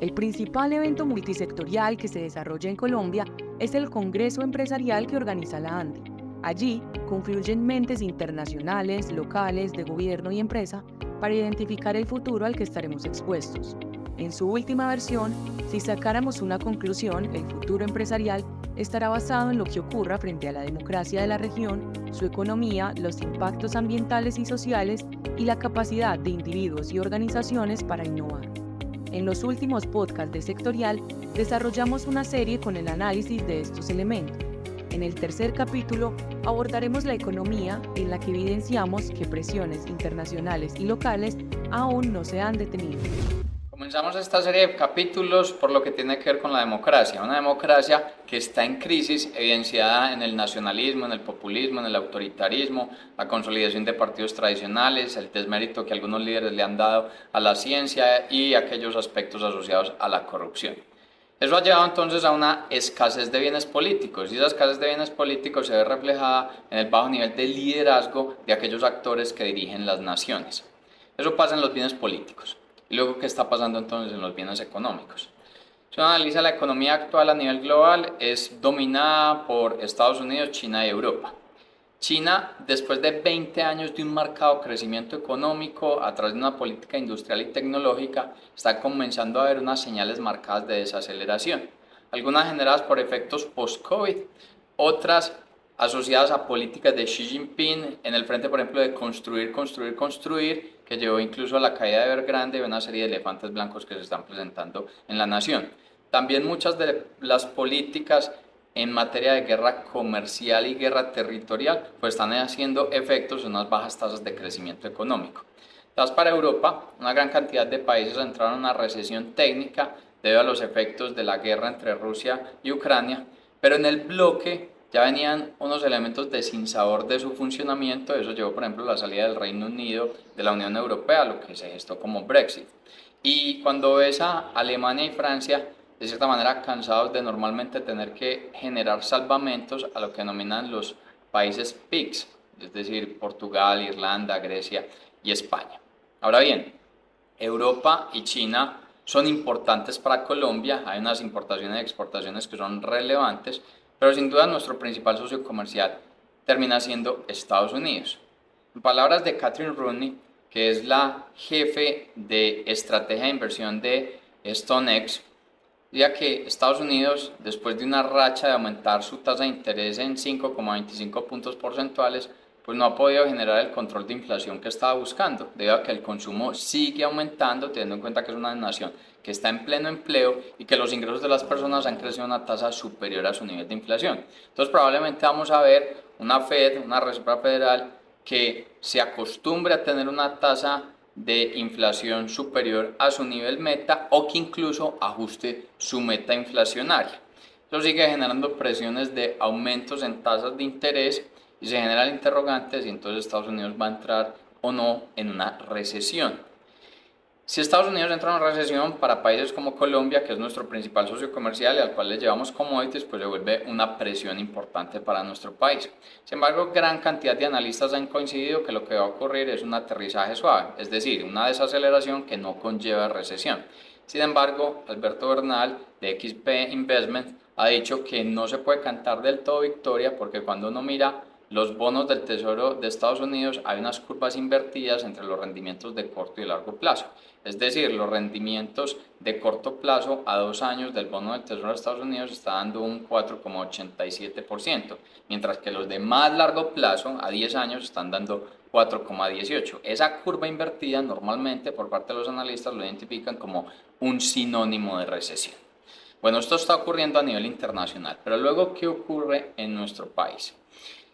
El principal evento multisectorial que se desarrolla en Colombia es el Congreso Empresarial que organiza la ANDE. Allí confluyen mentes internacionales, locales, de gobierno y empresa para identificar el futuro al que estaremos expuestos. En su última versión, si sacáramos una conclusión, el futuro empresarial estará basado en lo que ocurra frente a la democracia de la región, su economía, los impactos ambientales y sociales y la capacidad de individuos y organizaciones para innovar. En los últimos podcasts de Sectorial desarrollamos una serie con el análisis de estos elementos. En el tercer capítulo abordaremos la economía, en la que evidenciamos que presiones internacionales y locales aún no se han detenido. Comenzamos esta serie de capítulos por lo que tiene que ver con la democracia, una democracia que está en crisis evidenciada en el nacionalismo, en el populismo, en el autoritarismo, la consolidación de partidos tradicionales, el desmérito que algunos líderes le han dado a la ciencia y aquellos aspectos asociados a la corrupción. Eso ha llevado entonces a una escasez de bienes políticos y esa escasez de bienes políticos se ve reflejada en el bajo nivel de liderazgo de aquellos actores que dirigen las naciones. Eso pasa en los bienes políticos. Y luego, ¿qué está pasando entonces en los bienes económicos? Si uno analiza la economía actual a nivel global, es dominada por Estados Unidos, China y Europa. China, después de 20 años de un marcado crecimiento económico a través de una política industrial y tecnológica, está comenzando a ver unas señales marcadas de desaceleración. Algunas generadas por efectos post-COVID, otras asociadas a políticas de Xi Jinping en el frente, por ejemplo, de construir, que llevó incluso a la caída de Evergrande y una serie de elefantes blancos que se están presentando en la nación. También muchas de las políticas en materia de guerra comercial y guerra territorial pues están haciendo efectos en unas bajas tasas de crecimiento económico. Entonces, para Europa, una gran cantidad de países entraron en una recesión técnica debido a los efectos de la guerra entre Rusia y Ucrania, pero en el bloque ya venían unos elementos de sinsabor de su funcionamiento. Eso llevó, por ejemplo, la salida del Reino Unido de la Unión Europea, lo que se gestó como Brexit. Y cuando ves a Alemania y Francia, de cierta manera cansados de normalmente tener que generar salvamentos a lo que denominan los países PIGS, es decir, Portugal, Irlanda, Grecia y España. Ahora bien, Europa y China son importantes para Colombia, hay unas importaciones y exportaciones que son relevantes, pero sin duda nuestro principal socio comercial termina siendo Estados Unidos. En palabras de Catherine Rooney, que es la jefe de estrategia de inversión de StoneX, ya que Estados Unidos, después de una racha de aumentar su tasa de interés en 5,25 puntos porcentuales, pues no ha podido generar el control de inflación que estaba buscando, debido a que el consumo sigue aumentando, teniendo en cuenta que es una nación que está en pleno empleo y que los ingresos de las personas han crecido a una tasa superior a su nivel de inflación. Entonces probablemente vamos a ver una Fed, una Reserva Federal, que se acostumbre a tener una tasa de inflación superior a su nivel meta o que incluso ajuste su meta inflacionaria. Eso sigue generando presiones de aumentos en tasas de interés y se generan interrogantes si entonces Estados Unidos va a entrar o no en una recesión. Si Estados Unidos entra en una recesión, para países como Colombia, que es nuestro principal socio comercial y al cual le llevamos commodities, pues se vuelve una presión importante para nuestro país. Sin embargo, gran cantidad de analistas han coincidido que lo que va a ocurrir es un aterrizaje suave, es decir, una desaceleración que no conlleva recesión. Sin embargo, Alberto Bernal de XP Investment ha dicho que no se puede cantar del todo victoria porque cuando uno mira los bonos del Tesoro de Estados Unidos hay unas curvas invertidas entre los rendimientos de corto y largo plazo. Es decir, los rendimientos de corto plazo a 2 años del bono del Tesoro de Estados Unidos está dando un 4,87%, mientras que los de más largo plazo a 10 años están dando 4,18%. Esa curva invertida normalmente por parte de los analistas lo identifican como un sinónimo de recesión. Bueno, esto está ocurriendo a nivel internacional, pero luego, ¿qué ocurre en nuestro país?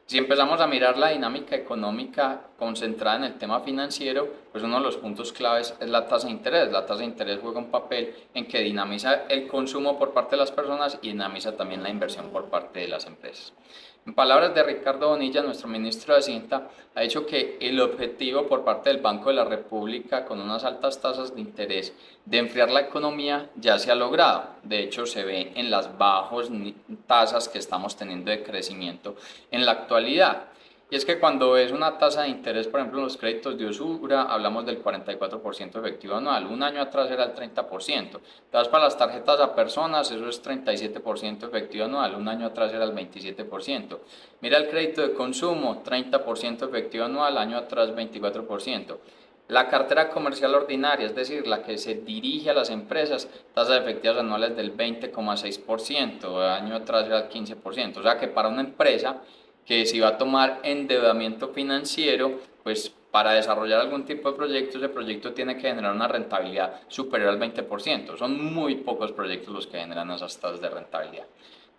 Si empezamos a mirar la dinámica económica concentrada en el tema financiero, pues uno de los puntos claves es la tasa de interés. La tasa de interés juega un papel en que dinamiza el consumo por parte de las personas y dinamiza también la inversión por parte de las empresas. En palabras de Ricardo Bonilla, nuestro ministro de Hacienda, ha dicho que el objetivo por parte del Banco de la República, con unas altas tasas de interés, de enfriar la economía ya se ha logrado. De hecho, se ve en las bajas tasas que estamos teniendo de crecimiento en la actualidad. Y es que cuando es una tasa de interés, por ejemplo, en los créditos de usura, hablamos del 44% efectivo anual. Un año atrás era el 30%. Te vas para las tarjetas a personas, eso es 37% efectivo anual. Un año atrás era el 27%. Mira el crédito de consumo, 30% efectivo anual, año atrás 24%. La cartera comercial ordinaria, es decir, la que se dirige a las empresas, tasas efectivas anuales del 20,6%, año atrás era el 15%. O sea que para una empresa que si va a tomar endeudamiento financiero, pues para desarrollar algún tipo de proyecto, ese proyecto tiene que generar una rentabilidad superior al 20%. Son muy pocos proyectos los que generan esas tasas de rentabilidad.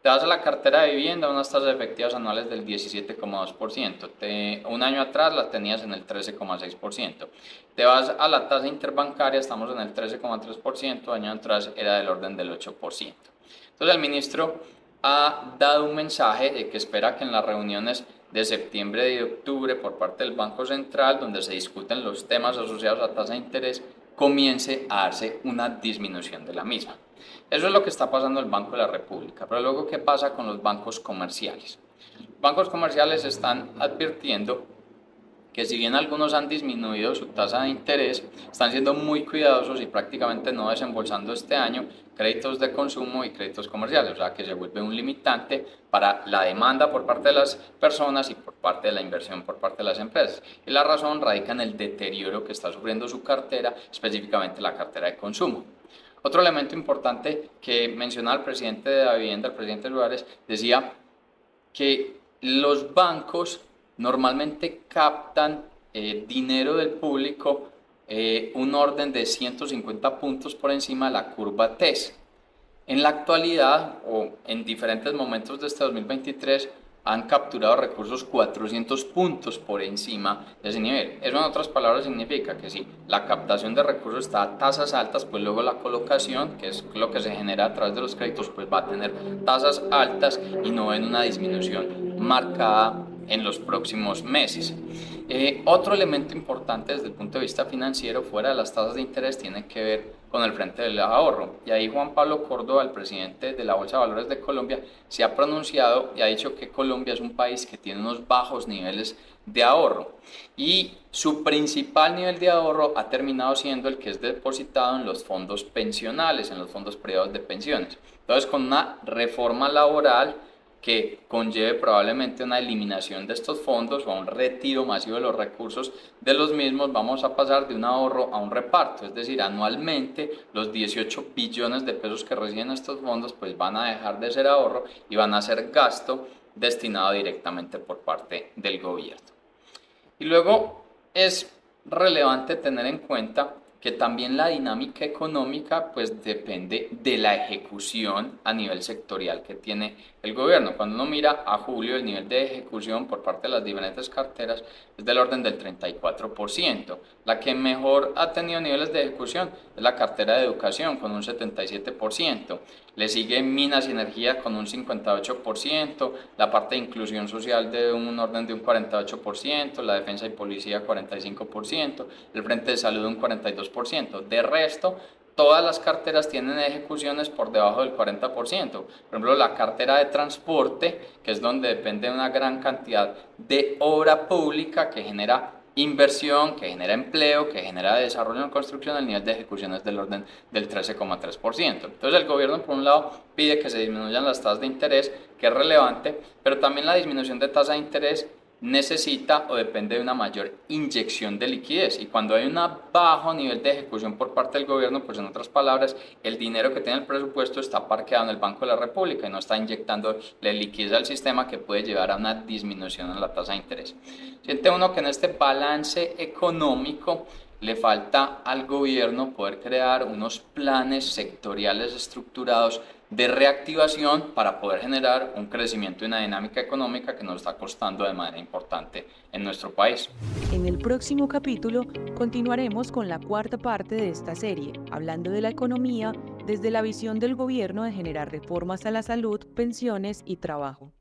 Te vas a la cartera de vivienda, unas tasas efectivas anuales del 17,2%. Un año atrás las tenías en el 13,6%. Te vas a la tasa interbancaria, estamos en el 13,3%, año atrás era del orden del 8%. Entonces el ministro ha dado un mensaje de que espera que en las reuniones de septiembre y de octubre por parte del Banco Central, donde se discuten los temas asociados a tasa de interés, comience a darse una disminución de la misma. Eso es lo que está pasando en el Banco de la República. Pero luego, ¿qué pasa con los bancos comerciales? Los bancos comerciales están advirtiendo que si bien algunos han disminuido su tasa de interés, están siendo muy cuidadosos y prácticamente no desembolsando este año créditos de consumo y créditos comerciales, o sea que se vuelve un limitante para la demanda por parte de las personas y por parte de la inversión por parte de las empresas. Y la razón radica en el deterioro que está sufriendo su cartera, específicamente la cartera de consumo. Otro elemento importante que mencionaba el presidente de la vivienda, el presidente Suárez, decía que los bancos normalmente captan dinero del público un orden de 150 puntos por encima de la curva TES. En la actualidad o en diferentes momentos de este 2023 han capturado recursos 400 puntos por encima de ese nivel. Eso en otras palabras significa que si la captación de recursos está a tasas altas, pues luego la colocación, que es lo que se genera a través de los créditos, pues va a tener tasas altas y no en una disminución marcada en los próximos meses. Otro elemento importante desde el punto de vista financiero, fuera de las tasas de interés, tiene que ver con el frente del ahorro. Y ahí Juan Pablo Córdoba, el presidente de la Bolsa de Valores de Colombia, se ha pronunciado y ha dicho que Colombia es un país que tiene unos bajos niveles de ahorro. Y su principal nivel de ahorro ha terminado siendo el que es depositado en los fondos pensionales, en los fondos privados de pensiones. Entonces, con una reforma laboral que conlleve probablemente una eliminación de estos fondos o a un retiro masivo de los recursos de los mismos, vamos a pasar de un ahorro a un reparto, es decir, anualmente los 18 billones de pesos que reciben estos fondos pues van a dejar de ser ahorro y van a ser gasto destinado directamente por parte del gobierno. Y luego es relevante tener en cuenta que también la dinámica económica pues depende de la ejecución a nivel sectorial que tiene el gobierno. Cuando uno mira a julio, el nivel de ejecución por parte de las diferentes carteras es del orden del 34%. La que mejor ha tenido niveles de ejecución es la cartera de educación con un 77%. Le sigue minas y energía con un 58%, la parte de inclusión social de un orden de un 48%, la defensa y policía 45%, el frente de salud un 42%. De resto, todas las carteras tienen ejecuciones por debajo del 40%. Por ejemplo, la cartera de transporte, que es donde depende de una gran cantidad de obra pública que genera inversión, que genera empleo, que genera desarrollo en construcción, el nivel de ejecución es del orden del 13,3%. Entonces el gobierno por un lado pide que se disminuyan las tasas de interés, que es relevante, pero también la disminución de tasa de interés necesita o depende de una mayor inyección de liquidez, y cuando hay un bajo nivel de ejecución por parte del gobierno, pues en otras palabras el dinero que tiene el presupuesto está parqueado en el Banco de la República y no está inyectando la liquidez al sistema, que puede llevar a una disminución en la tasa de interés. Siente uno que en este balance económico le falta al gobierno poder crear unos planes sectoriales estructurados de reactivación para poder generar un crecimiento y una dinámica económica que nos está costando de manera importante en nuestro país. En el próximo capítulo continuaremos con la cuarta parte de esta serie, hablando de la economía desde la visión del gobierno de generar reformas a la salud, pensiones y trabajo.